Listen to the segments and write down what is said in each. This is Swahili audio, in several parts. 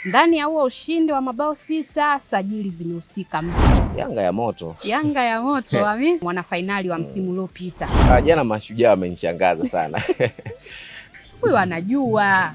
Ndani ya huo ushindi wa mabao 6, sajili zimehusika. Yanga ya moto. Yanga ya moto Hamisi, mwana fainali wa msimu uliopita. Jana Mashujaa wamenishangaza sana. Huyu anajua.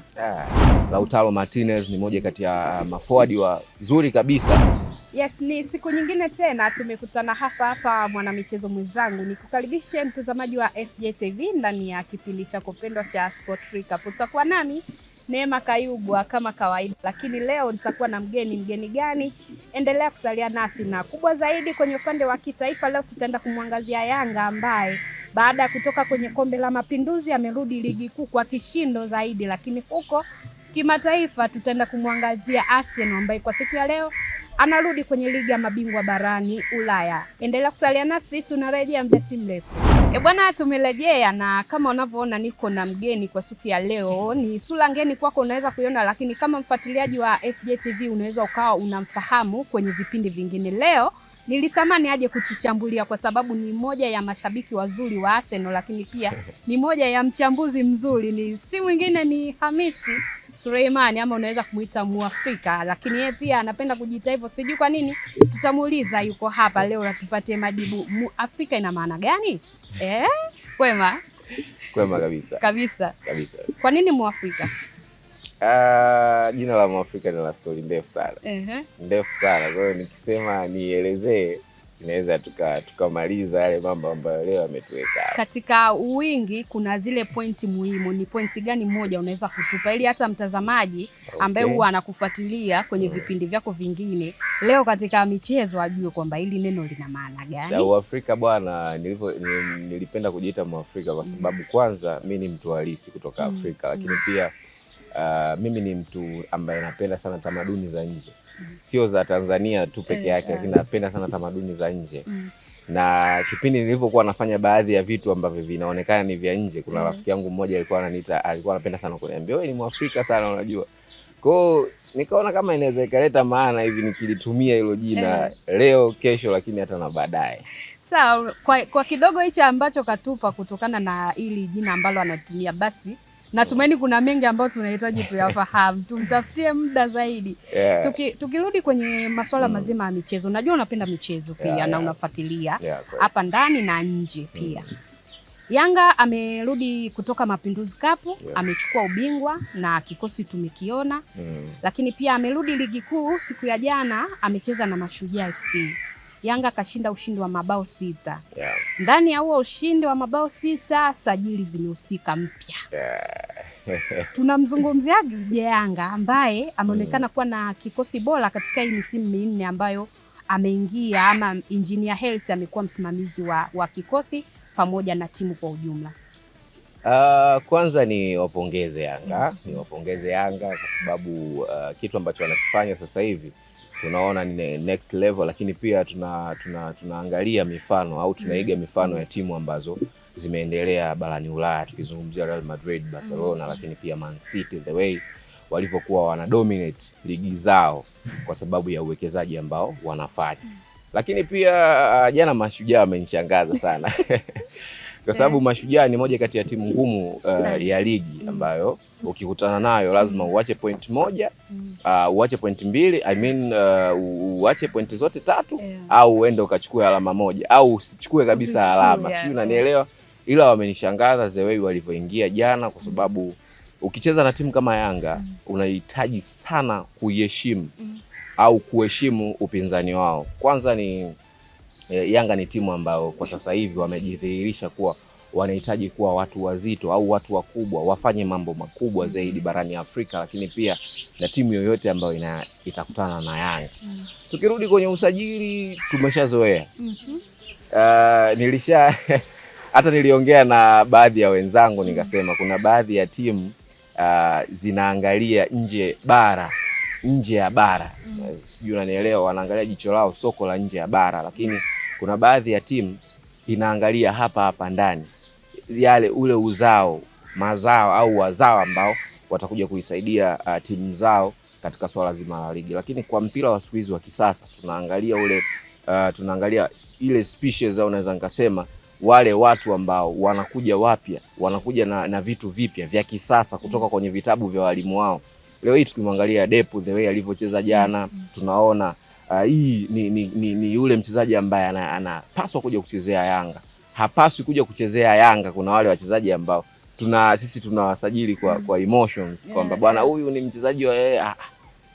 Lautaro Martinez ni moja kati ya maforward wazuri kabisa. Yes, ni siku nyingine tena tumekutana hapa mwanamichezo mwenzangu. Nikukaribishe mtazamaji wa FJ TV ndani ya kipindi chako pendwa cha Sport Recap. Utakuwa nami Neema Kayubwa kama kawaida, lakini leo nitakuwa na mgeni gani? Endelea kusalia nasi, na kubwa zaidi kwenye upande wa kitaifa leo tutaenda kumwangazia Yanga ambaye baada ya kutoka kwenye Kombe la Mapinduzi amerudi ligi kuu kwa kishindo zaidi, lakini huko kimataifa tutaenda kumwangazia Arsenal ambaye kwa siku ya leo anarudi kwenye ligi ya mabingwa barani Ulaya. Endelea kusalia nasi, tunarejea muda si mrefu. Bwana, tumerejea na kama unavyoona niko na mgeni kwa siku ya leo. Ni sura ngeni kwako, unaweza kuiona, lakini kama mfuatiliaji wa FJ TV unaweza ukawa unamfahamu kwenye vipindi vingine. Leo nilitamani aje kutuchambulia kwa sababu ni moja ya mashabiki wazuri wa Arsenal, lakini pia ni moja ya mchambuzi mzuri. Ni si mwingine ni Hamisi Suleimani, ama unaweza kumuita Muafrika, lakini yeye pia anapenda kujiita hivyo. Sijui kwa nini, tutamuuliza. Yuko hapa leo atupatie majibu. Muafrika ina maana gani? Kwema? Kwema kabisa. Kabisa. Kabisa. Kwa nini Muafrika? Jina la Muafrika ni la story ndefu sana. Ndefu sana. Kwa hiyo nikisema nielezee inaweza tukamaliza yale mambo ambayo leo ametuweka. Katika wingi kuna zile pointi muhimu. Ni pointi gani moja unaweza kutupa ili hata mtazamaji ambaye huwa anakufuatilia kwenye vipindi vyako vingine leo katika michezo ajue kwamba hili neno lina maana gani? Ya Uafrika bwana, nilipenda kujiita Muafrika kwa sababu kwanza mimi ni mtu halisi kutoka Afrika, lakini pia mimi ni mtu ambaye napenda sana tamaduni za nje. Sio za Tanzania tu peke yake, lakini napenda sana tamaduni za nje. Na kipindi nilivyokuwa nafanya baadhi ya vitu ambavyo vinaonekana ni vya nje, kuna rafiki yangu mmoja alikuwa anapenda sana kuniambia wewe ni Muafrika sana unajua. Kwa hiyo nikaona kama inaweza ikaleta maana hivi nikilitumia hilo jina leo, kesho, lakini hata na baadaye. Sawa, kwa kidogo hicho ambacho katupa kutokana na hili jina ambalo anatumia, basi natumaini kuna mengi ambayo tunahitaji tuyafahamu. Tumtafutie muda zaidi. Tukirudi kwenye masuala mazima ya michezo. Najua unapenda michezo pia na unafuatilia hapa ndani na nje pia. Yanga amerudi kutoka Mapinduzi Cup, amechukua ubingwa na kikosi tumekiona. Lakini pia amerudi ligi kuu siku ya jana, amecheza na Mashujaa FC. Yanga kashinda ushindi wa mabao 6. Ndani ya huo ushindi wa mabao 6, sajili zimehusika mpya. Tunamzungumziaje Yanga ambaye ameonekana kuwa na kikosi bora katika hii misimu minne ambayo ameingia, ama Engineer Hersi amekuwa msimamizi wa kikosi pamoja na timu kwa ujumla? Kwanza ni wapongeze Yanga kwa sababu kitu ambacho wanakifanya sasa hivi tunaona ni next level, lakini pia tunaangalia mifano au tunaiga mifano ya timu ambazo zimeendelea barani Ulaya, tukizungumzia Real Madrid, Barcelona, lakini pia Man City, the way walivyokuwa wana dominate ligi zao kwa sababu ya uwekezaji ambao wanafanya. Lakini pia jana Mashujaa wamenishangaza sana. Kwa sababu Mashujaa ni moja kati ya timu ngumu ya ligi ambayo ukikutana nayo lazima uache point moja, uache point mbili, uache point zote 3 au uende ukachukue alama moja au usichukue kabisa alama. Sijui unanielewa, ila wamenishangaza the way walivyoingia jana, kwa sababu ukicheza na timu kama Yanga unahitaji sana kuiheshimu au kuheshimu upinzani wao. Kwanza ni Yanga ni timu ambayo kwa sasa hivi wamejidhihirisha kuwa wanahitaji kuwa watu wazito au watu wakubwa, wafanye mambo makubwa zaidi barani Afrika, lakini pia na timu yoyote ambayo itakutana na Yanga. Tukirudi kwenye usajili tumeshazoea. Hata niliongea na baadhi ya wenzangu nikasema kuna baadhi ya timu zinaangalia nje ya bara. Sijui unanielewa, wanaangalia jicho lao soko la nje ya bara, lakini kuna baadhi ya timu inaangalia hapa ndani ule mazao au wazao ambao watakuja kuisaidia timu zao katika swala zima la ligi. Lakini kwa mpira wa siku hizi wa kisasa tunaangalia ile species au naweza nikasema wale watu ambao wanakuja wapya, wanakuja na vitu vipya vya kisasa kutoka kwenye vitabu vya walimu wao. Leo hii tukimwangalia Depu the way alivyocheza jana, tunaona hii ni yule mchezaji ambaye anapaswa kuja kuchezea Yanga. Hapaswi kuja kuchezea Yanga. Kuna wale wachezaji ambao sisi tunawasajili kwa emotions kwamba bwana huyu ni mchezaji wa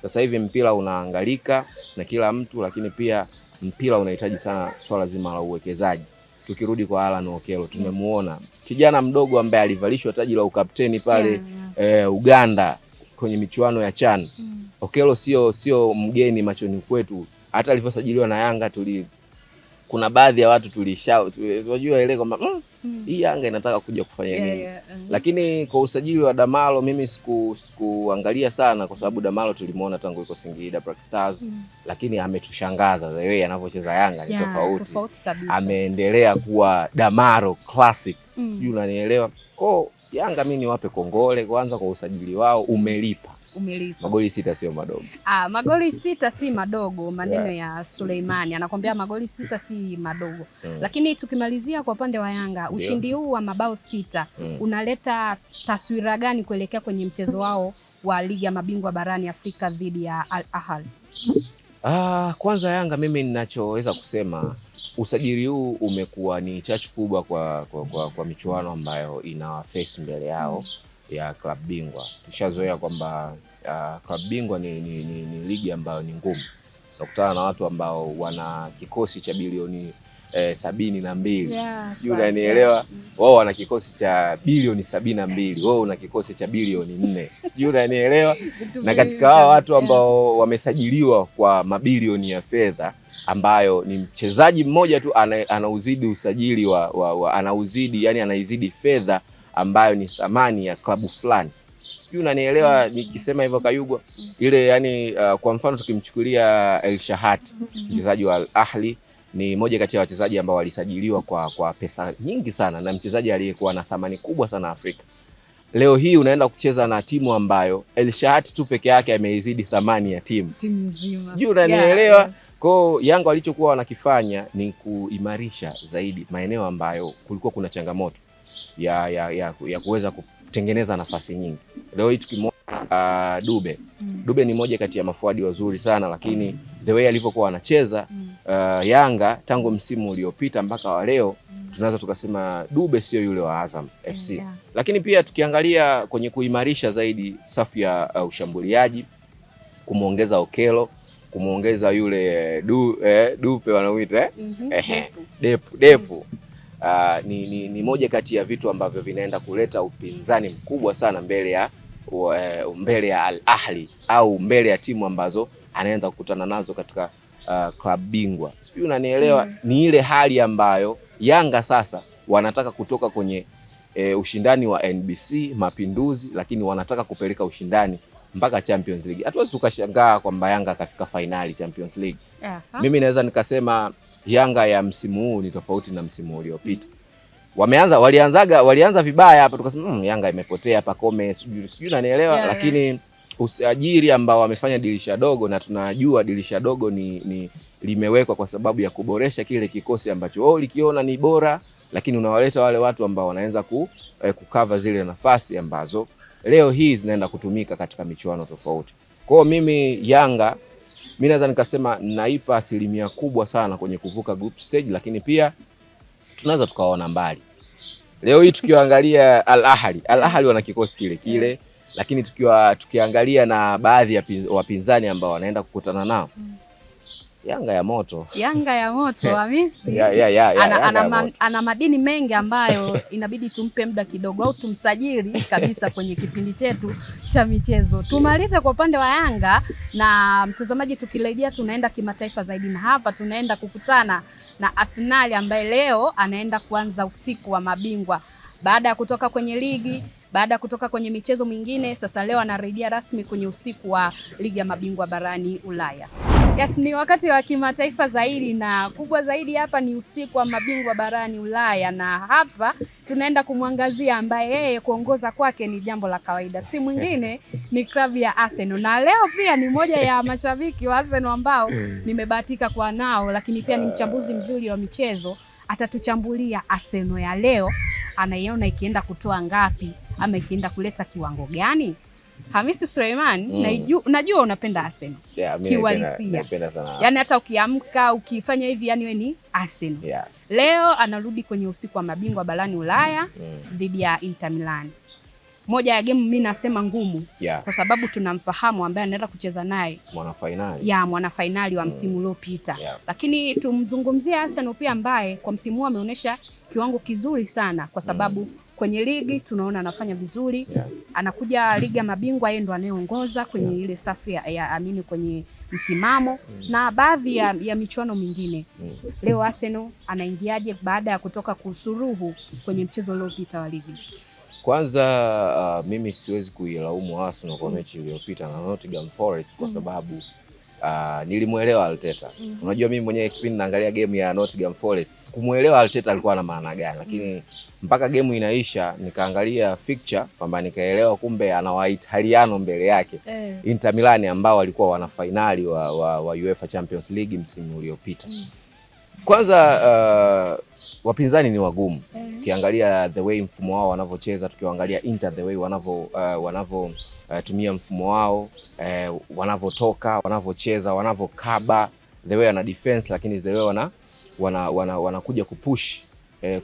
sasa hivi mpira unaangalika na kila mtu, lakini pia mpira unahitaji sana swala zima la uwekezaji. Tukirudi kwa Alan Okello, tumemuona kijana mdogo ambaye alivalishwa taji la ukapteni pale Uganda kwenye michuano ya CHAN. Okello sio mgeni machoni kwetu. Hata alivyosajiliwa na Yanga kuna baadhi ya watu tunajua ile kwamba hii Yanga inataka kuja kufanya nini. Lakini kwa usajili wa Damalo mimi sikuangalia sana, kwa sababu Damalo tulimuona tangu yuko Singida Black Stars, lakini ametushangaza yeye anavyocheza Yanga ni tofauti kabisa. Ameendelea kuwa Damaro classic. Sijui unanielewa. Kwa Yanga mimi niwape kongole kwanza kwa usajili wao, umelipa. Magoli 6 sio madogo. Magoli 6 si madogo, maneno ya Suleimani anakwambia magoli 6 si madogo. Lakini tukimalizia kwa upande wa Yanga, ushindi huu wa mabao 6 unaleta taswira gani kuelekea kwenye mchezo wao wa ligi ya mabingwa barani Afrika dhidi ya Al Ahly? Kwanza Yanga mimi ninachoweza kusema, usajili huu umekuwa ni chachu kubwa kwa michuano ambayo ina face mbele yao ya club bingwa. Tushazoea kwamba club bingwa ni ligi ambayo ni ngumu. Unakutana na watu ambao wana kikosi cha bilioni 72. Sijui unanielewa. Wao wana kikosi cha bilioni 72. Wao una kikosi cha bilioni 4. Sijui unanielewa. Na katika hao watu ambao wamesajiliwa kwa mabilioni ya fedha, ambayo ni mchezaji mmoja tu anauzidi usajili anauzidi, yani anaizidi fedha ambayo ni thamani ya klabu fulani. Sijui unanielewa nikisema hivyo Kayugwa. Ile yani kwa mfano tukimchukulia El Shahat, mchezaji wa Al Ahly, ni moja kati ya wachezaji ambao walisajiliwa kwa pesa nyingi sana, na mchezaji aliyekuwa na thamani kubwa sana Afrika. Leo hii unaenda kucheza na timu ambayo El Shahat tu peke yake ameizidi thamani ya timu nzima. Sijui unanielewa. Kwa Yanga walichokuwa wanakifanya ni kuimarisha zaidi maeneo ambayo kulikuwa kuna changamoto ya kuweza kutengeneza nafasi nyingi. Leo hii tukimwona Dube ni moja kati ya mafuadi wazuri sana, lakini the way alivyokuwa anacheza Yanga tangu msimu uliopita mpaka wa leo, tunaweza tukasema Dube sio yule wa Azam FC. Lakini pia tukiangalia kwenye kuimarisha zaidi safu ya ushambuliaji, kumuongeza Okello, kumuongeza yule Dupe wanaoita Depu. Ni moja kati ya vitu ambavyo vinaenda kuleta upinzani mkubwa sana mbele ya Al Ahly au mbele ya timu ambazo anaenda kukutana nazo katika club bingwa. Sijui unanielewa. Ni ile hali ambayo Yanga sasa wanataka kutoka kwenye ushindani wa NBC Mapinduzi, lakini wanataka kupeleka ushindani mpaka Champions League. Hatuwezi tukashangaa kwamba Yanga akafika finali Champions League. Mimi naweza nikasema Yanga ya msimu huu ni tofauti na msimu uliopita. Walianza vibaya hapa, tukasema Yanga imepotea Pacome, sijui unanielewa. Lakini usajili ambao wamefanya dirisha dogo, na tunajua dirisha dogo ni limewekwa kwa sababu ya kuboresha kile kikosi ambacho likiona ni bora, lakini unawaleta wale watu ambao wanaweza kukava zile nafasi ambazo leo hii zinaenda kutumika katika michuano tofauti. Kwa hiyo mimi Yanga naweza nikasema naipa asilimia kubwa sana kwenye kuvuka group stage, lakini pia tunaweza tukaona mbali. Leo hii tukiangalia Al Ahly wana kikosi kile, lakini tukiangalia na baadhi ya wapinzani ambao wanaenda kukutana nao, Yanga ya moto Hamisi. Ana madini mengi ambayo inabidi tumpe muda kidogo au tumsajili kabisa kwenye kipindi chetu cha michezo. Tumalize kwa upande wa Yanga, na mtazamaji, tukirejea tunaenda kimataifa zaidi, na hapa tunaenda kukutana na Arsenal ambaye leo anaenda kuanza usiku wa mabingwa baada ya kutoka kwenye ligi, baada ya kutoka kwenye michezo mingine. Sasa leo anarejea rasmi kwenye usiku wa ligi ya mabingwa barani Ulaya. Yes, ni wakati wa kimataifa zaidi, na kubwa zaidi hapa ni usiku wa mabingwa barani Ulaya, na hapa tunaenda kumwangazia ambaye yeye kuongoza kwake ni jambo la kawaida, si mwingine ni klabu ya Arsenal. Na leo pia ni moja ya mashabiki wa Arsenal ambao nimebahatika kuwa nao, lakini pia ni mchambuzi mzuri wa michezo. Atatuchambulia Arsenal ya leo, anaiona ikienda kutoa ngapi ama ikienda kuleta kiwango gani. Hamisi Suleiman, najua unapenda Arsenal. Napenda sana. Yaani hata ukiamka ukifanya hivi yani wewe ni Arsenal. Yeah. Leo anarudi kwenye usiku wa mabingwa barani Ulaya dhidi ya Inter Milan. Moja ya game mimi nasema ngumu kwa sababu tunamfahamu ambaye anaenda kucheza naye mwana finali wa msimu uliopita. Lakini tumzungumzie Arsenal pia ambaye kwa msimu huu ameonyesha kiwango kizuri sana kwa sababu kwenye ligi tunaona anafanya vizuri. Anakuja ligi ya mabingwa yeye ndo anayeongoza kwenye ile safu ya amini kwenye msimamo na baadhi ya michuano mingine. Leo Arsenal anaingiaje baada ya kutoka kusuruhu kwenye mchezo uliopita wa ligi? Kwanza mimi siwezi kuilaumu Arsenal kwa mechi iliyopita na Nottingham Forest kwa sababu nilimuelewa Arteta. Unajua mimi mwenyewe kipindi naangalia game ya Nottingham Forest sikumuelewa Arteta alikuwa na maana gani, lakini mpaka game inaisha nikaangalia fixture kwamba nikaelewa kumbe ana Waitaliano mbele yake. Inter Milan ambao walikuwa wana finali wa UEFA Champions League msimu uliopita. Kwanza wapinzani ni wagumu. Ukiangalia the way mfumo wao wanavyocheza, tukiangalia Inter the way wanavyo tumia mfumo wao, wanavyotoka, wanavyocheza, wanavyokaba, the way wana defense, lakini the way wanakuja kupush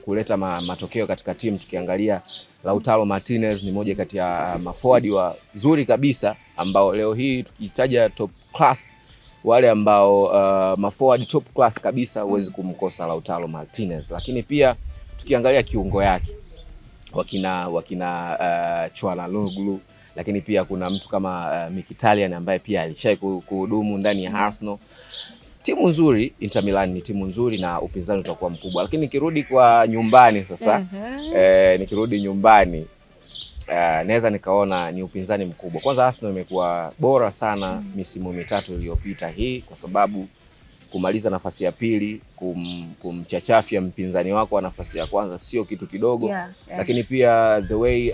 kuleta matokeo katika timu. Tukiangalia Lautaro Martinez ni moja kati ya maforward wazuri kabisa ambao leo hii tukitaja top class wale ambao maforward top class kabisa huwezi kumkosa Lautaro Martinez. Lakini pia tukiangalia kiungo yake wakina Çalhanoğlu, lakini pia kuna mtu kama Mkhitaryan ambaye pia alishai kuhudumu ndani ya Arsenal. Timu nzuri, Inter Milan ni timu nzuri na upinzani utakuwa mkubwa. Lakini nikirudi kwa nyumbani sasa, nikirudi nyumbani naweza nikaona ni upinzani mkubwa. Kwanza Arsenal imekuwa bora sana misimu mitatu iliyopita hii kwa sababu kumaliza nafasi ya pili, kumchachafia mpinzani wako wa nafasi ya kwanza sio kitu kidogo. Lakini pia the way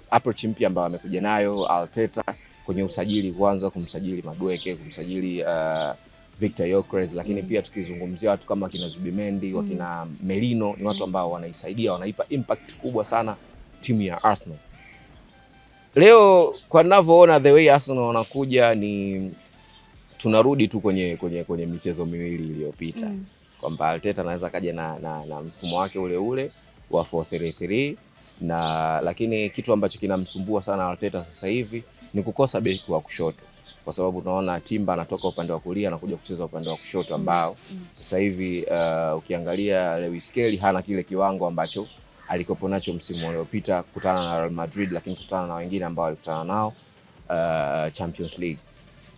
approach mpya ambayo amekuja nayo Arteta kwenye usajili, kwanza kumsajili Madueke, kumsajili Victor Gyökeres, lakini pia tukizungumzia watu kama kina Zubimendi, wakina Merino ni watu ambao wanaisaidia, wanaipa impact kubwa sana timu ya Arsenal. Leo kwa ninavyoona the way Arsenal wanakuja ni tunarudi tu kwenye michezo miwili iliyopita. Kwamba Arteta anaweza kaja na mfumo wake ule ule wa 4-3-3 lakini kitu ambacho kinamsumbua sana Arteta sasa hivi ni kukosa beki wa kushoto. Kwa sababu tunaona Timber anatoka upande wa kulia anakuja kucheza upande wa kushoto ambao sasa hivi ukiangalia Lewis Kelly hana kile kiwango ambacho alikopo nacho msimu uliopita kukutana na Real Madrid, lakini kukutana na wengine ambao walikutana nao Champions League.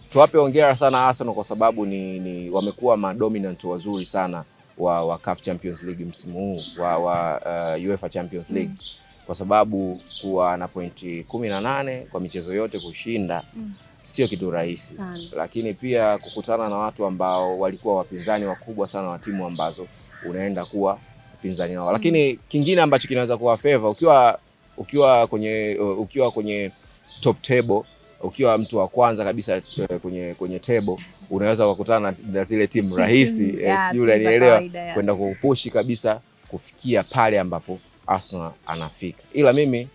Tuwape hongera sana Arsenal kwa sababu ni wamekuwa madominant wazuri sana wa CAF Champions League msimu huu wa UEFA Champions League kwa sababu kuwa na pointi 18 kwa michezo yote kushinda sio kitu rahisi. Lakini pia kukutana na watu ambao walikuwa wapinzani wakubwa sana wa timu ambazo unaenda kuwa upinzani wao. Lakini kingine ambacho kinaweza kuwa favor ukiwa kwenye top table, ukiwa mtu wa kwanza kabisa kwenye table, unaweza kukutana na zile timu rahisi sijui nielewa kwenda kupushi kabisa kufikia pale ambapo Arsenal anafika. Ila mimi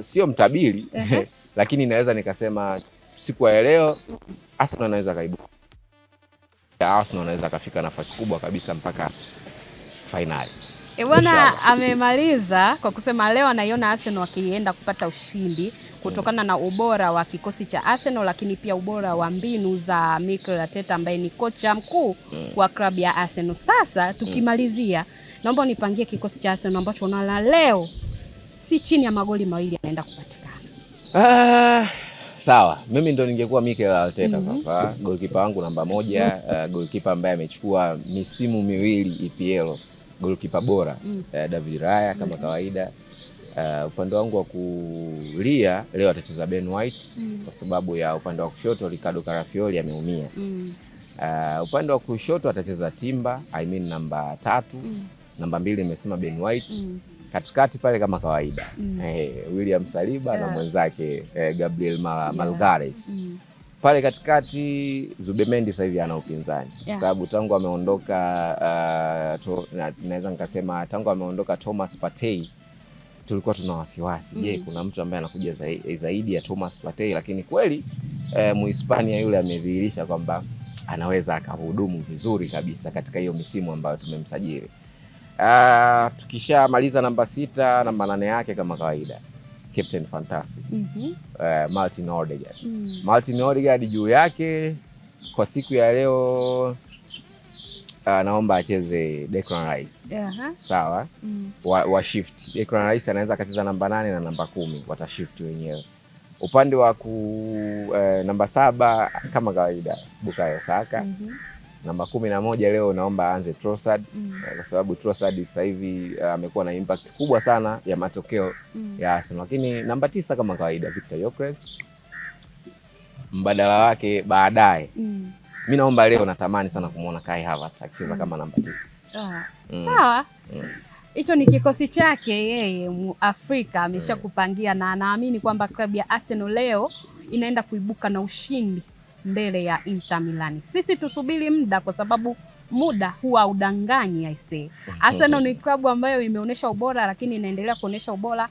sio mtabiri lakini naweza nikasema siku ya leo Arsenal anaweza kaibuka. Arsenal anaweza kafika nafasi kubwa kabisa mpaka finali. Bwana amemaliza kwa kusema leo anaiona Arsenal wakienda kupata ushindi kutokana na ubora wa kikosi cha Arsenal, lakini pia ubora wa mbinu za Mikel Arteta ambaye ni kocha mkuu wa klabu ya Arsenal. Sasa tukimalizia, naomba unipangie kikosi cha Arsenal ambacho unaona leo si chini ya magoli mawili anaenda kupatikana. Sawa, mimi ndo ningekuwa Mikel Arteta sasa. Goalkeeper wangu namba 1, goalkeeper ambaye amechukua misimu miwili EPL, goalkeeper bora David Raya kama kawaida. Upande wangu wa kulia leo atacheza Ben White kwa sababu ya upande wa kushoto Ricardo Carafiori ameumia. Upande wa kushoto atacheza Timber, namba 3, namba 2 nimesema Ben White. Katikati pale kama kawaida William Saliba na mwenzake Gabriel Magalhaes. Pale katikati Zubimendi sasa hivi ana upinzani sababu tangu ameondoka naweza nikasema tangu ameondoka Thomas Partey tulikuwa tuna wasiwasi, je, kuna mtu ambaye anakuja zaidi ya Thomas Partey? Lakini kweli Muhispania yule amedhihirisha kwamba anaweza akahudumu vizuri kabisa katika hiyo misimu ambayo tumemsajili. Tukishamaliza namba 6, namba 8 yake kama kawaida Captain Fantastic, Martin Odegaard. Martin Odegaard juu yake kwa siku ya leo naomba acheze Declan Rice. Sawa. Wa shift. Declan Rice anaweza akacheza namba 8 na namba 10, watashift wenyewe. Upande wa namba 7 kama kawaida Bukayo Saka. Namba 11 leo naomba aanze Trossard, kwa sababu Trossard sasa hivi amekuwa na impact kubwa sana ya matokeo ya Arsenal. Lakini namba 9 kama kawaida Victor Gyökeres, mbadala wake baadaye. Mimi naomba leo, natamani sana kumuona Kai Havertz akicheza kama namba 9. Sawa. Hicho ni kikosi chake yeye, Afrika ameshakupangia, na anaamini kwamba klabu ya Arsenal leo inaenda kuibuka na ushindi mbele ya Inter Milan. Sisi tusubiri muda, kwa sababu muda huwa udanganyi aisee. Arsenal ni klabu ambayo imeonyesha ubora, lakini inaendelea kuonyesha ubora.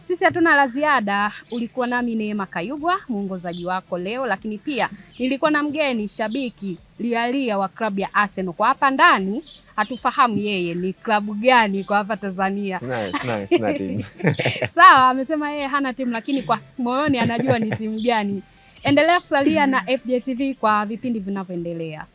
Sisi hatuna la ziada. Ulikuwa nami Neema Kayugwa, mwongozaji wako leo, lakini pia nilikuwa na mgeni shabiki lialia wa klabu ya Arsenal. Kwa hapa ndani hatufahamu yeye ni klabu gani kwa hapa Tanzania. Sina timu. Sawa, amesema yeye hana timu, lakini kwa moyoni anajua ni timu gani. Endelea kusalia na FJ TV kwa vipindi vinavyoendelea.